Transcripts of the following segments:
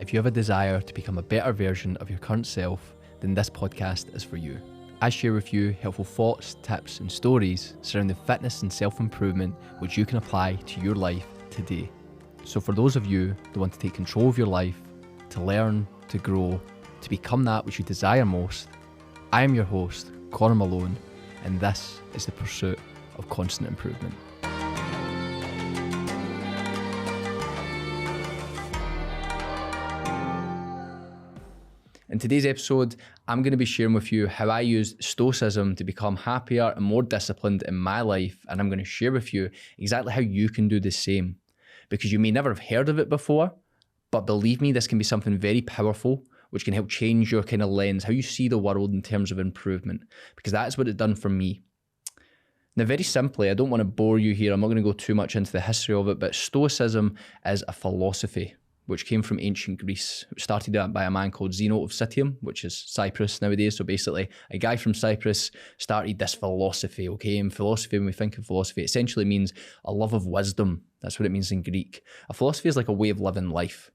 If you have a desire to become a better version of your current self, then this podcast is for you. I share with you helpful thoughts, tips, and stories surrounding fitness and self-improvement which you can apply to your life today. So for those of you that want to take control of your life, to learn, to grow, to become that which you desire most, I am your host, Connor Malone, and this is the pursuit of constant improvement. In today's episode, I'm going to be sharing with you how I use Stoicism to become happier and more disciplined in my life, and I'm going to share with you exactly how you can do the same. Because you may never have heard of it before, but believe me, this can be something very powerful, which can help change your kind of lens, how you see the world in terms of improvement, because that's what it's done for me. Now, very simply, I don't want to bore you here, I'm not going to go too much into the history of it, but Stoicism is a philosophy which came from ancient Greece. It was started by a man called Zeno of Citium, which is Cyprus nowadays. So basically, a guy from Cyprus started this philosophy, okay? And philosophy, when we think of philosophy, it essentially means a love of wisdom. That's what it means in Greek. A philosophy is like a way of living life.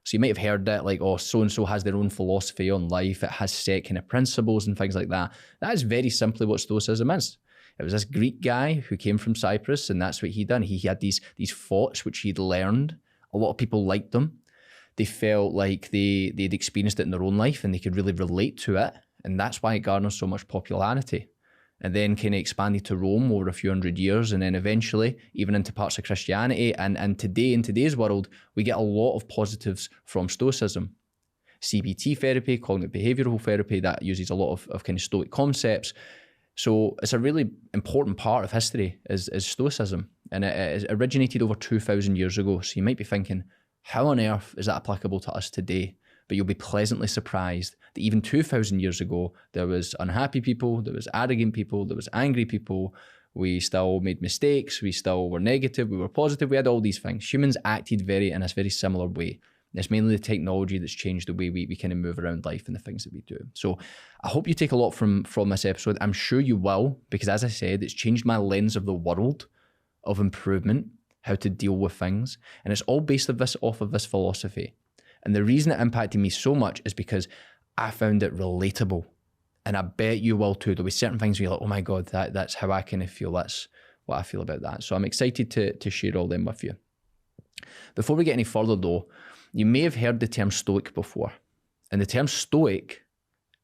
So you might have heard that, like, oh, so-and-so has their own philosophy on life. It has set kind of principles and things like that. That is very simply what Stoicism is. It was this Greek guy who came from Cyprus, and that's what he done. He had these thoughts which he'd learned. A lot of people liked them. They felt like they'd experienced it in their own life and they could really relate to it. And that's why it garnered so much popularity. And then kind of expanded to Rome over a few hundred years, and then eventually even into parts of Christianity. And today, in today's world, we get a lot of positives from Stoicism. CBT therapy, cognitive behavioral therapy, that uses a lot of kind of Stoic concepts. So it's a really important part of history is Stoicism. And it originated over 2,000 years ago. So you might be thinking, how on earth is that applicable to us today? But you'll be pleasantly surprised that even 2,000 years ago, there was unhappy people, there was arrogant people, there was angry people. We still made mistakes, we still were negative, we were positive, we had all these things. Humans acted in a very similar way. It's mainly the technology that's changed the way we kind of move around life and the things that we do. So I hope you take a lot from this episode. I'm sure you will, because as I said, it's changed my lens of the world, of improvement, how to deal with things. And it's all based off of this philosophy. And the reason it impacted me so much is because I found it relatable. And I bet you will too. There'll be certain things where you're like, oh my God, that's how I kind of feel. That's what I feel about that. So I'm excited to share all them with you. Before we get any further though, you may have heard the term Stoic before. And the term Stoic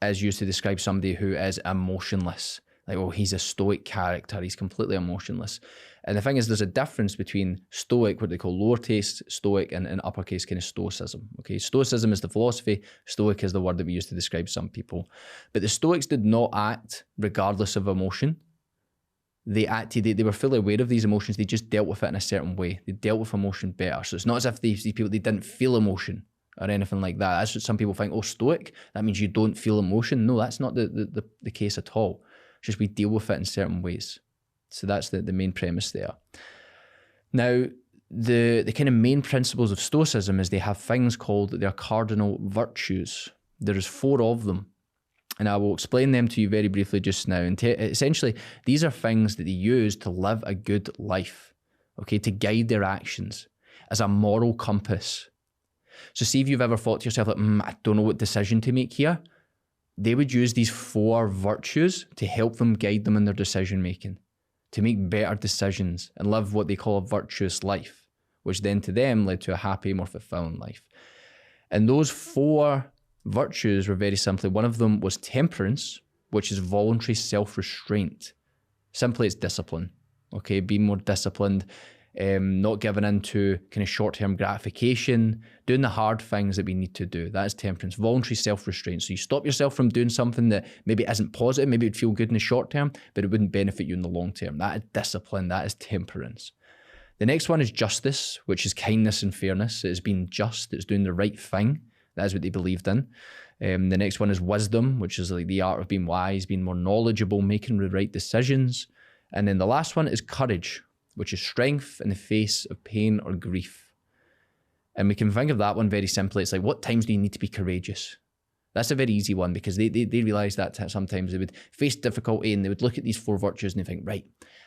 is used to describe somebody who is emotionless. Like, oh, he's a Stoic character. He's completely emotionless. And the thing is, there's a difference between Stoic, what they call lowercase Stoic, and uppercase kind of Stoicism. Okay, Stoicism is the philosophy. Stoic is the word that we use to describe some people. But the Stoics did not act regardless of emotion. They acted, they were fully aware of these emotions. They just dealt with it in a certain way. They dealt with emotion better. So it's not as if these people, they didn't feel emotion or anything like that. That's what some people think, oh, Stoic, that means you don't feel emotion. No, that's not the case at all. It's just we deal with it in certain ways. So that's the main premise there. Now, the kind of main principles of Stoicism is they have things called their cardinal virtues. There is 4 of them. And I will explain them to you very briefly just now. And essentially, these are things that they use to live a good life, okay, to guide their actions as a moral compass. So see if you've ever thought to yourself, like, I don't know what decision to make here. They would use these 4 virtues to help them guide them in their decision making, to make better decisions and live what they call a virtuous life, which then to them led to a happy, more fulfilling life. And those 4 virtues were very simply, one of them was temperance, which is voluntary self-restraint. Simply, it's discipline, okay? Being more disciplined, not giving into kind of short-term gratification, doing the hard things that we need to do. That is temperance, voluntary self-restraint. So you stop yourself from doing something that maybe isn't positive, maybe it would feel good in the short term, but it wouldn't benefit you in the long term. That is discipline, that is temperance. The next one is justice, which is kindness and fairness. It is being just, it's doing the right thing. That is what they believed in. The next one is wisdom, which is like the art of being wise, being more knowledgeable, making the right decisions. And then the last one is courage, which is strength in the face of pain or grief. And we can think of that one very simply. It's like, what times do you need to be courageous? That's a very easy one because they realize that sometimes they would face difficulty and they would look at these 4 virtues and they think, right,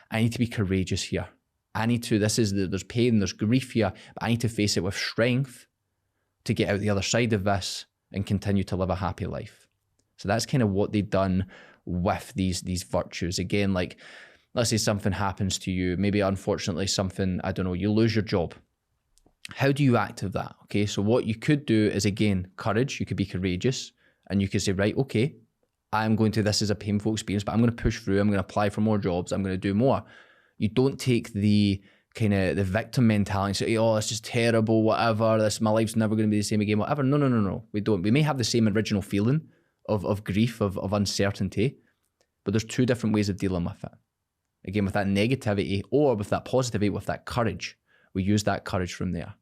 I need to be courageous here. I need to, there's pain, there's grief here, but I need to face it with strength to get out the other side of this and continue to live a happy life. So that's kind of what they've done with these virtues. Again, like, let's say something happens to you, maybe unfortunately something, I don't know, you lose your job. How do you act with that? Okay, so what you could do is, again, courage. You could be courageous and you could say, right, okay, this is a painful experience, but I'm going to push through. I'm going to apply for more jobs. I'm going to do more. You don't take the kind of the victim mentality and say, oh, it's just terrible, whatever, my life's never going to be the same again, whatever. No. We don't. We may have the same original feeling of grief, of uncertainty, but there's two different ways of dealing with it. Again, with that negativity or with that positivity, with that courage. We use that courage from there.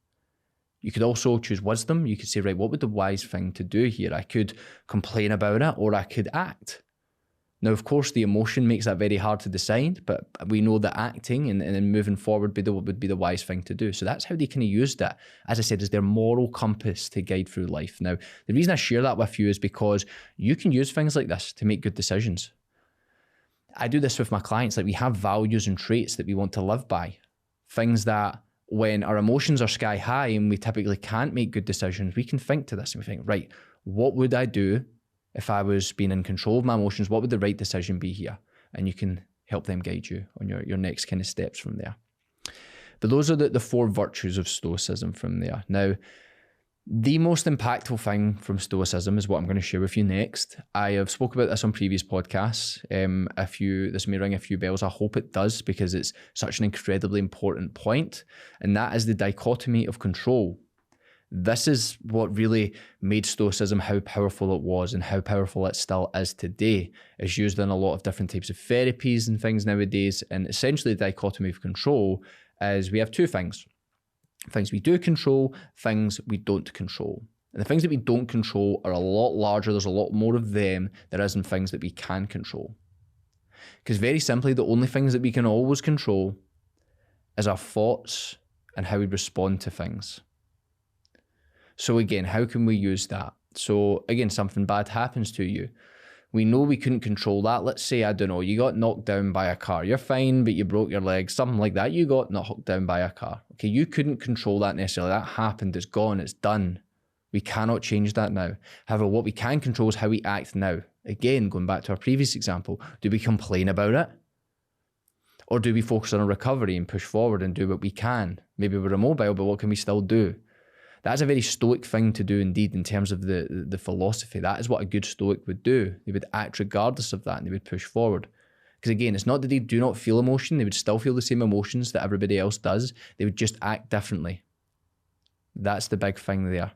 You could also choose wisdom. You could say, right, what would the wise thing to do here? I could complain about it or I could act. Now, of course, the emotion makes that very hard to decide, but we know that acting and then moving forward would be the wise thing to do. So that's how they kind of use that, as I said, is their moral compass to guide through life. Now, the reason I share that with you is because you can use things like this to make good decisions. I do this with my clients. Like, we have values and traits that we want to live by. Things that when our emotions are sky high and we typically can't make good decisions, we can think to this and we think, right, what would I do if I was being in control of my emotions? What would the right decision be here? And you can help them guide you on your next kind of steps from there. But those are the four virtues of Stoicism from there. Now, the most impactful thing from Stoicism is what I'm going to share with you next. I have spoke about this on previous podcasts. This may ring a few bells. I hope it does, because it's such an incredibly important point. And that is the dichotomy of control. This is what really made Stoicism how powerful it was and how powerful it still is today. It's used in a lot of different types of therapies and things nowadays. And essentially the dichotomy of control is we have two things. Things we do control, things we don't control. And the things that we don't control are a lot larger. There's a lot more of them there is in things that we can control. Because very simply, the only things that we can always control is our thoughts and how we respond to things. So again, how can we use that? So again, something bad happens to you. We know we couldn't control that. Let's say, I don't know, you got knocked down by a car. You're fine, but you broke your leg, something like that. You got knocked down by a car. Okay, you couldn't control that necessarily. That happened, it's gone, it's done. We cannot change that now. However, what we can control is how we act now. Again, going back to our previous example, do we complain about it? Or do we focus on a recovery and push forward and do what we can? Maybe we're immobile, but what can we still do? That's a very Stoic thing to do indeed in terms of the philosophy. That is what a good Stoic would do. They would act regardless of that and they would push forward. Because again, it's not that they do not feel emotion. They would still feel the same emotions that everybody else does. They would just act differently. That's the big thing there.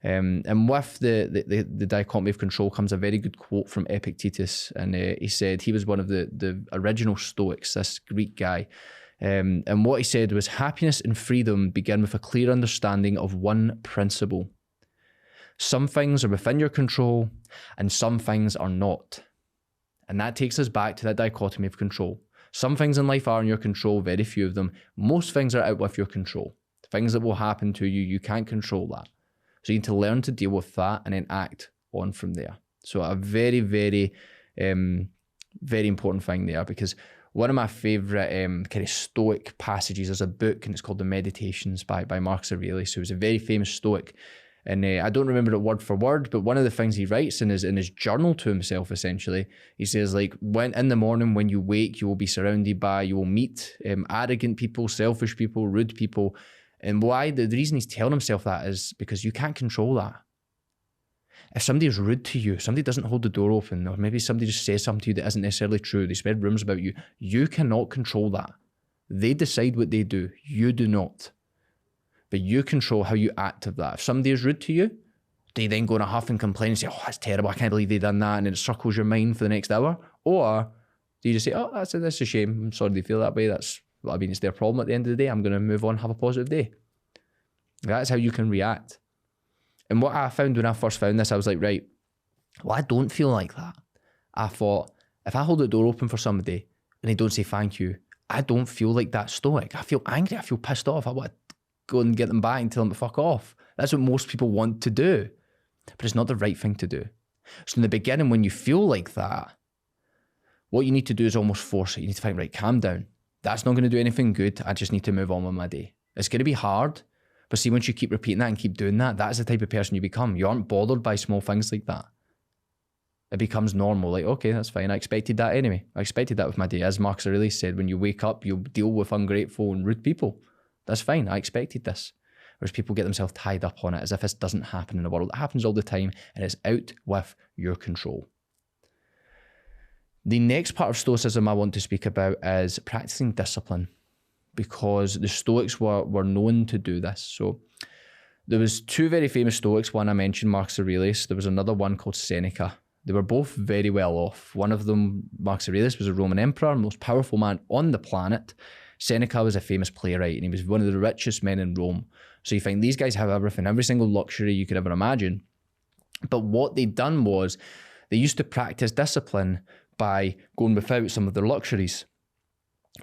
And with the dichotomy of control comes a very good quote from Epictetus. And he said, he was one of the original Stoics, this Greek guy. And what he said was, happiness and freedom begin with a clear understanding of one principle. Some things are within your control and some things are not. And that takes us back to that dichotomy of control. Some things in life are in your control, very few of them. Most things are out of your control. Things that will happen to you, you can't control that. So you need to learn to deal with that and then act on from there. So a very, very, very important thing there, because one of my favourite kind of Stoic passages is a book, and it's called The Meditations by Marcus Aurelius, who was a very famous Stoic. And I don't remember it word for word, but one of the things he writes in his journal to himself, essentially, he says, like, when in the morning when you wake, you will meet arrogant people, selfish people, rude people. And why? The reason he's telling himself that is because you can't control that. If somebody is rude to you, somebody doesn't hold the door open, or maybe somebody just says something to you that isn't necessarily true, they spread rumors about you, you cannot control that. They decide what they do. You do not. But you control how you act of that. If somebody is rude to you, do you then go in a huff and complain and say, oh, that's terrible, I can't believe they done that, and it circles your mind for the next hour? Or do you just say, oh, that's a shame, I'm sorry they feel that way, it's their problem at the end of the day, I'm going to move on, have a positive day. That's how you can react. And what I found when I first found this, I was like, right, well, I don't feel like that. I thought, if I hold the door open for somebody and they don't say thank you, I don't feel like that Stoic. I feel angry, I feel pissed off. I want to go and get them back and tell them to fuck off. That's what most people want to do. But it's not the right thing to do. So in the beginning, when you feel like that, what you need to do is almost force it. You need to think, right, calm down. That's not going to do anything good. I just need to move on with my day. It's going to be hard, But see, once you keep repeating that and keep doing that, that's the type of person you become. You aren't bothered by small things like that. It becomes normal. Like, okay, that's fine. I expected that anyway. I expected that with my day. As Marcus Aurelius said, when you wake up, you'll deal with ungrateful and rude people. That's fine. I expected this. Whereas people get themselves tied up on it as if this doesn't happen in the world. It happens all the time, and it's out with your control. The next part of Stoicism I want to speak about is practicing discipline, because the Stoics were known to do this. So there was two very famous Stoics. One I mentioned, Marcus Aurelius. There was another one called Seneca. They were both very well off. One of them, Marcus Aurelius, was a Roman emperor, most powerful man on the planet. Seneca was a famous playwright, and he was one of the richest men in Rome. So you find these guys have everything, every single luxury you could ever imagine. But what they'd done was they used to practice discipline by going without some of their luxuries.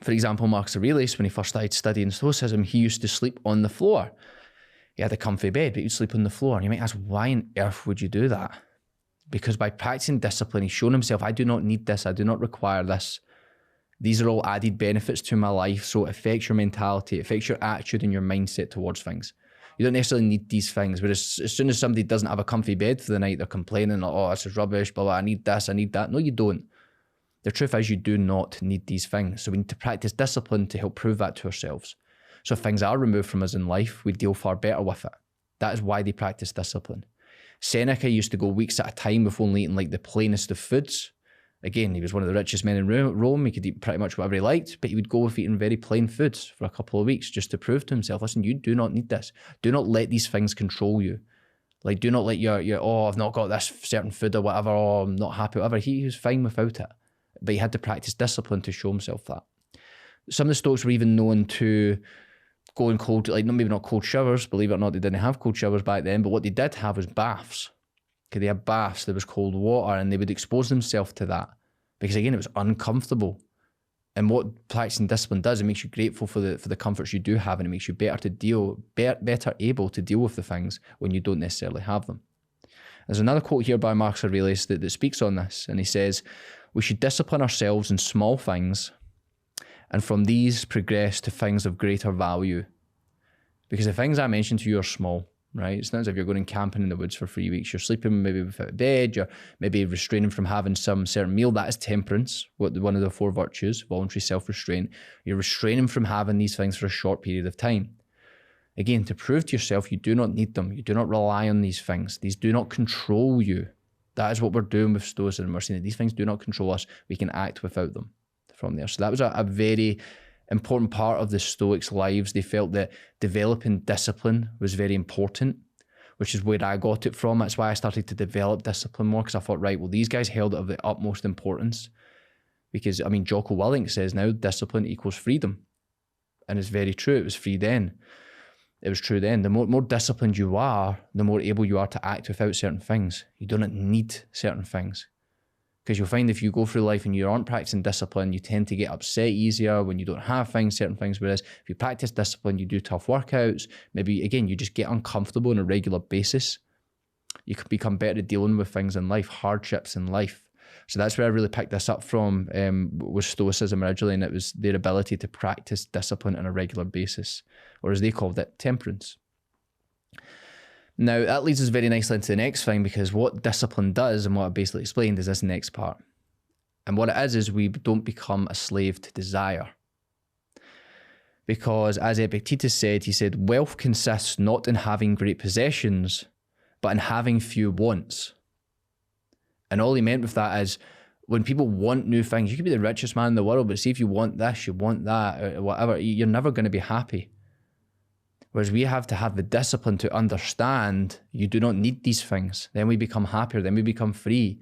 For example, Marcus Aurelius, when he first started studying Stoicism, he used to sleep on the floor. He had a comfy bed, but he'd sleep on the floor. And you might ask, why on earth would you do that? Because by practicing discipline, he's shown himself, I do not need this, I do not require this. These are all added benefits to my life, so it affects your mentality, it affects your attitude and your mindset towards things. You don't necessarily need these things, but as soon as somebody doesn't have a comfy bed for the night, they're complaining, like, oh, this is rubbish, blah, blah, I need this, I need that. No, you don't. The truth is you do not need these things. So we need to practice discipline to help prove that to ourselves. So if things are removed from us in life, we deal far better with it. That is why they practice discipline. Seneca used to go weeks at a time with only eating like the plainest of foods. Again, he was one of the richest men in Rome. He could eat pretty much whatever he liked, but he would go with eating very plain foods for a couple of weeks just to prove to himself, listen, you do not need this. Do not let these things control you. Like, do not let your oh, I've not got this certain food or whatever, oh, I'm not happy, whatever. He was fine without it. But he had to practice discipline to show himself that. Some of the Stoics were even known to go in cold, like maybe not cold showers, believe it or not, they didn't have cold showers back then, but what they did have was baths. Okay, they had baths, there was cold water, and they would expose themselves to that. Because again, it was uncomfortable. And what practicing discipline does, it makes you grateful for the comforts you do have, and it makes you better able to deal with the things when you don't necessarily have them. There's another quote here by Marcus Aurelius that speaks on this, and he says, we should discipline ourselves in small things, and from these progress to things of greater value. Because the things I mentioned to you are small, right? It's not as if you're going camping in the woods for 3 weeks. You're sleeping maybe without a bed. You're maybe restraining from having some certain meal. That is temperance, one of the 4 virtues, voluntary self-restraint. You're restraining from having these things for a short period of time. Again, to prove to yourself you do not need them. You do not rely on these things. These do not control you. That is what we're doing with Stoicism. We're saying that these things do not control us. We can act without them from there. So that was a very important part of the Stoics' lives. They felt that developing discipline was very important, which is where I got it from. That's why I started to develop discipline more, because I thought, right, well, these guys held it of the utmost importance. Because, I mean, Jocko Willink says now discipline equals freedom. And it's very true. It was free then. It was true then. The more disciplined you are, the more able you are to act without certain things. You do not need certain things. Because you'll find if you go through life and you aren't practicing discipline, you tend to get upset easier when you don't have certain things. Whereas if you practice discipline, you do tough workouts, maybe, again, you just get uncomfortable on a regular basis. You can become better at dealing with things in life, hardships in life. So that's where I really picked this up from with Stoicism originally, and it was their ability to practice discipline on a regular basis, or as they called it, temperance. Now, that leads us very nicely into the next thing, because what discipline does, and what I basically explained, is this next part. And what it is we don't become a slave to desire. Because as Epictetus said, he said, wealth consists not in having great possessions, but in having few wants. And all he meant with that is, when people want new things, you could be the richest man in the world, but see if you want this, you want that, or whatever, you're never going to be happy. Whereas we have to have the discipline to understand you do not need these things. Then we become happier, then we become free.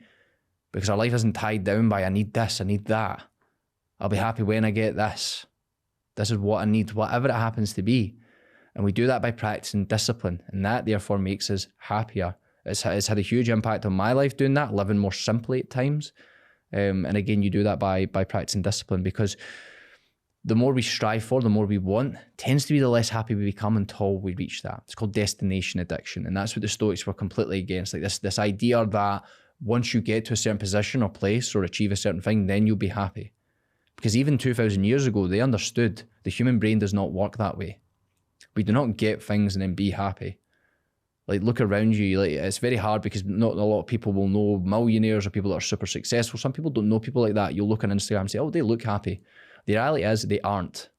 Because our life isn't tied down by, I need this, I need that. I'll be happy when I get this. This is what I need, whatever it happens to be. And we do that by practicing discipline. And that therefore makes us happier. It's had a huge impact on my life doing that, living more simply at times. And again, you do that by practicing discipline, because the more we strive for, the more we want, tends to be the less happy we become until we reach that. It's called destination addiction. And that's what the Stoics were completely against. Like this idea that once you get to a certain position or place or achieve a certain thing, then you'll be happy. Because even 2,000 years ago, they understood the human brain does not work that way. We do not get things and then be happy. Like, look around you. Like, it's very hard because not a lot of people will know millionaires or people that are super successful. Some people don't know people like that. You'll look on Instagram and say, oh, they look happy. The reality is they aren't,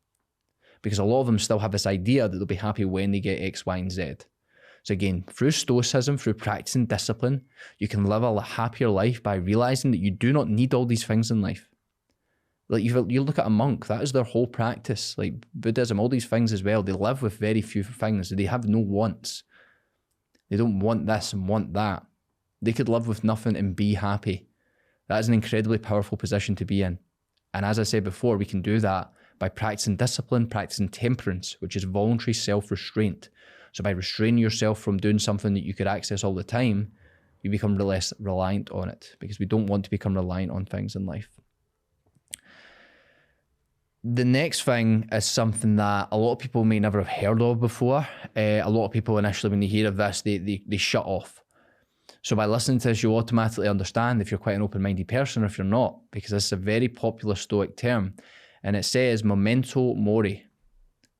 because a lot of them still have this idea that they'll be happy when they get X, Y, and Z. So again, through Stoicism, through practicing discipline, you can live a happier life by realizing that you do not need all these things in life. Like, you look at a monk, that is their whole practice. Like Buddhism, all these things as well, they live with very few things. They have no wants. They don't want this and want that. They could live with nothing and be happy. That is an incredibly powerful position to be in. And as I said before, we can do that by practicing discipline, practicing temperance, which is voluntary self-restraint. So by restraining yourself from doing something that you could access all the time, you become less reliant on it, because we don't want to become reliant on things in life. The next thing is something that a lot of people may never have heard of before. A lot of people initially, when they hear of this, they shut off. So by listening to this, you automatically understand if you're quite an open-minded person or if you're not, because this is a very popular Stoic term. And it says Memento Mori,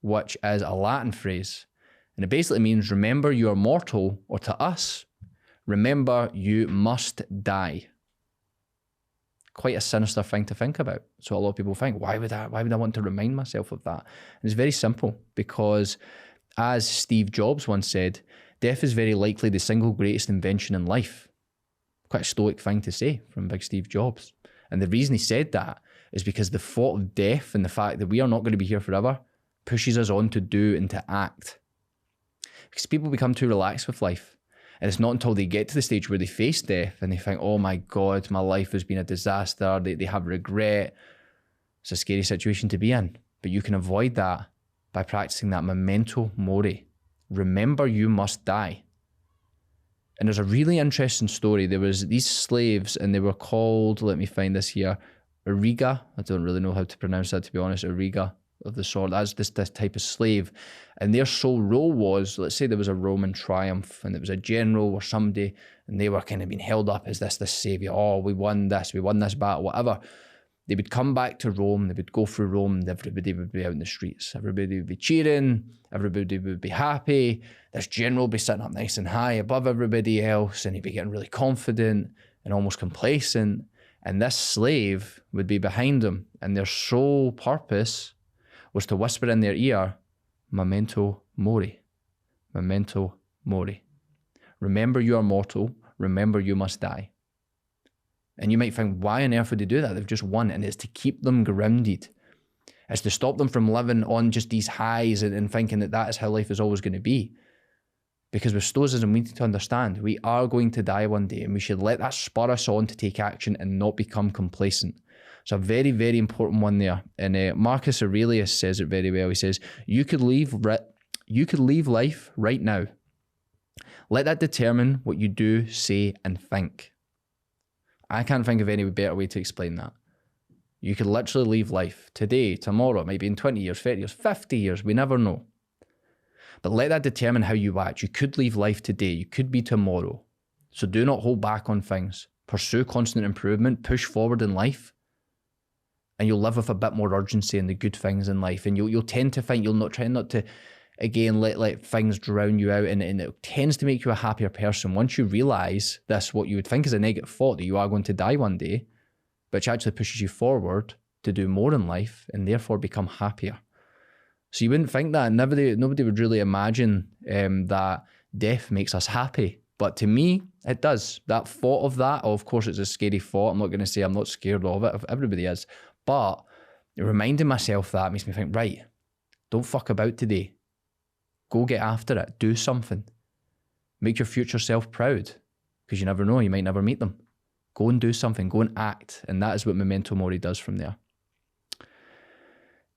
which is a Latin phrase. And it basically means, remember you are mortal, or to us, remember you must die. Quite a sinister thing to think about. So a lot of people think, why would I want to remind myself of that? And it's very simple, because as Steve Jobs once said, death is very likely the single greatest invention in life. Quite a Stoic thing to say from big Steve Jobs. And the reason he said that is because the thought of death and the fact that we are not going to be here forever pushes us on to do and to act. Because people become too relaxed with life. And it's not until they get to the stage where they face death and they think, oh my God, my life has been a disaster. They have regret. It's a scary situation to be in. But you can avoid that by practicing that Memento Mori. Remember you must die. And there's a really interesting story. There was these slaves, and they were called, let me find this here, Auriga. I don't really know how to pronounce that, to be honest. Auriga of the sword. That's this type of slave. And their sole role was, let's say there was a Roman triumph and there was a general or somebody, and they were kind of being held up as this savior. Oh, we won this battle, whatever. They would come back to Rome, they would go through Rome, and everybody would be out in the streets. Everybody would be cheering, everybody would be happy. This general would be sitting up nice and high above everybody else, and he'd be getting really confident and almost complacent. And this slave would be behind him, and their sole purpose was to whisper in their ear, Memento Mori. Memento Mori. Remember you are mortal, remember you must die. And you might think, why on earth would they do that? They've just won. And it's to keep them grounded. It's to stop them from living on just these highs and thinking that that is how life is always going to be. Because with Stoicism, we need to understand we are going to die one day, and we should let that spur us on to take action and not become complacent. It's a very, very important one there. And Marcus Aurelius says it very well. He says, you could leave life right now. Let that determine what you do, say, and think. I can't think of any better way to explain that. You could literally leave life today, tomorrow, maybe in 20 years, 30 years, 50 years, we never know. But let that determine how you act. You could leave life today, you could be tomorrow. So do not hold back on things. Pursue constant improvement, push forward in life, and you'll live with a bit more urgency in the good things in life. And you'll tend to think, try not to, again, let things drown you out, and it tends to make you a happier person. Once you realize this, what you would think is a negative thought, that you are going to die one day, which actually pushes you forward to do more in life and therefore become happier. So you wouldn't think that. Nobody would really imagine that death makes us happy. But to me, it does. That thought of that, of course, it's a scary thought. I'm not going to say I'm not scared of it. Everybody is. But reminding myself that makes me think, right, don't fuck about today. Go get after it. Do something. Make your future self proud, because you never know. You might never meet them. Go and do something. Go and act. And that is what Memento Mori does from there.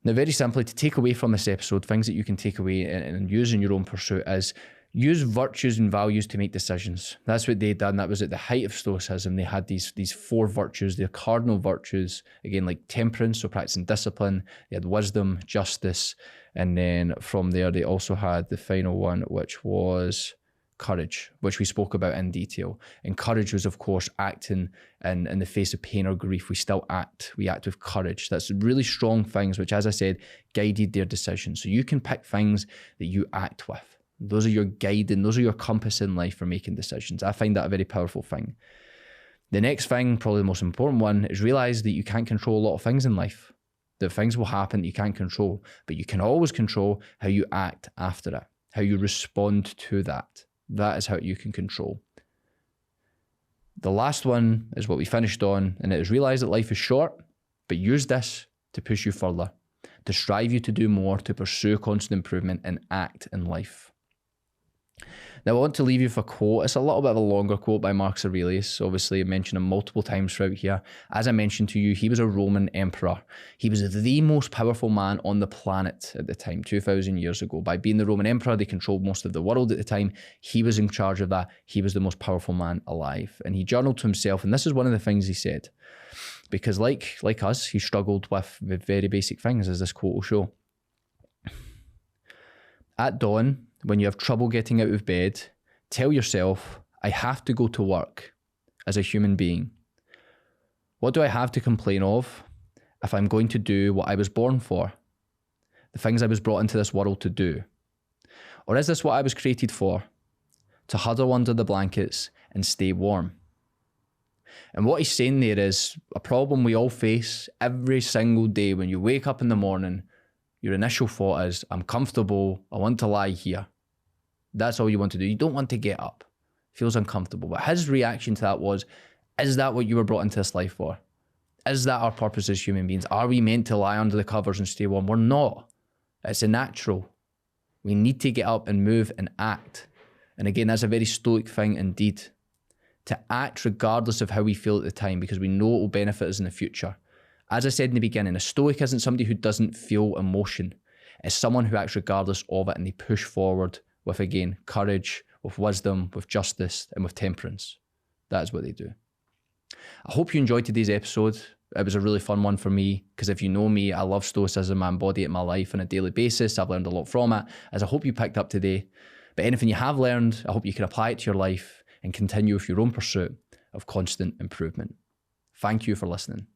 Now, very simply, to take away from this episode, things that you can take away and use in your own pursuit is use virtues and values to make decisions. That's what they'd done. That was at the height of Stoicism. They had these four virtues, their cardinal virtues, again, like temperance, so practicing discipline. They had wisdom, justice, and then from there, they also had the final one, which was courage, which we spoke about in detail. And courage was, of course, acting in the face of pain or grief. We still act. We act with courage. That's really strong things, which, as I said, guided their decisions. So you can pick things that you act with. Those are your guiding, those are your compass in life for making decisions. I find that a very powerful thing. The next thing, probably the most important one, is realize that you can't control a lot of things in life. That things will happen that you can't control, but you can always control how you act after it, how you respond to that. That is how you can control. The last one is what we finished on, and it is realize that life is short, but use this to push you further, to strive you to do more, to pursue constant improvement and act in life. Now, I want to leave you with a quote. It's a little bit of a longer quote by Marcus Aurelius. Obviously, I mentioned him multiple times throughout here. As I mentioned to you, he was a Roman emperor. He was the most powerful man on the planet at the time, 2,000 years ago. By being the Roman emperor, they controlled most of the world at the time. He was in charge of that. He was the most powerful man alive. And he journaled to himself, and this is one of the things he said. Because like us, he struggled with very basic things, as this quote will show. At dawn, when you have trouble getting out of bed, tell yourself, I have to go to work as a human being. What do I have to complain of if I'm going to do what I was born for? The things I was brought into this world to do? Or is this what I was created for? To huddle under the blankets and stay warm? And what he's saying there is a problem we all face every single day. When you wake up in the morning, your initial thought is, I'm comfortable, I want to lie here. That's all you want to do. You don't want to get up. It feels uncomfortable. But his reaction to that was, is that what you were brought into this life for? Is that our purpose as human beings? Are we meant to lie under the covers and stay warm? We're not. It's a natural. We need to get up and move and act. And again, that's a very Stoic thing indeed. To act regardless of how we feel at the time, because we know it will benefit us in the future. As I said in the beginning, a Stoic isn't somebody who doesn't feel emotion. It's someone who acts regardless of it, and they push forward with, again, courage, with wisdom, with justice, and with temperance. That is what they do. I hope you enjoyed today's episode. It was a really fun one for me, because if you know me, I love Stoicism. I embody it in my life on a daily basis. I've learned a lot from it, as I hope you picked up today. But anything you have learned, I hope you can apply it to your life and continue with your own pursuit of constant improvement. Thank you for listening.